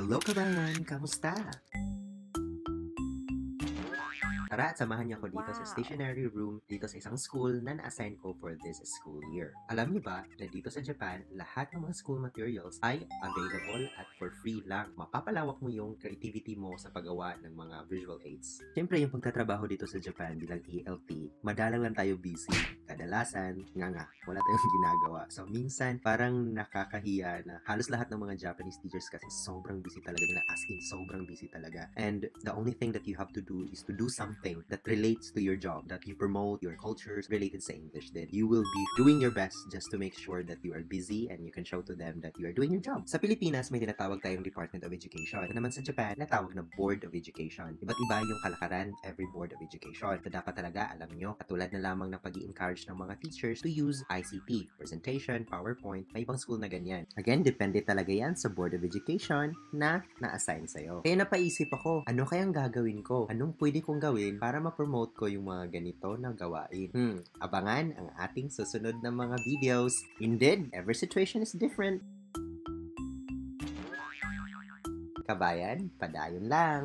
Hello kabayan! Kamusta? Tara at samahan niyo ako dito sa stationery room dito sa isang school na na-assign ko for this school year. Alam niyo ba na dito sa Japan, lahat ng mga school materials ay available at for free lang. Mapapalawak mo yung creativity mo sa paggawa ng mga visual aids. Siyempre, yung pagtatrabaho dito sa Japan bilang ELT, madalang lang tayo busy. Kadalasan, nga, wala tayong ginagawa. So, minsan, parang nakakahiya na halos lahat ng mga Japanese teachers kasi sobrang busy talaga nila, as in sobrang busy talaga. And the only thing that you have to do is to do something that relates to your job, that you promote your cultures related sa English. Then you will be doing your best just to make sure that you are busy and you can show to them that you are doing your job. Sa Pilipinas, may tinatawag tayong Department of Education. Ito naman sa Japan, tinatawag na Board of Education. Iba't iba yung kalakaran every Board of Education. So dapat talaga alam nyo, katulad na lamang ng pag-i-encourage ng mga teachers to use ICT, presentation, PowerPoint, may ibang school na ganyan. Again, depende talaga yan sa Board of Education na na-assign sa'yo. Kaya napaisip ako, ano kayang gagawin ko? Anong pwede kong gawin para ma-promote ko yung mga ganito na gawain? Abangan ang ating susunod na mga videos. Indeed, every situation is different. Kabayan, padayon lang.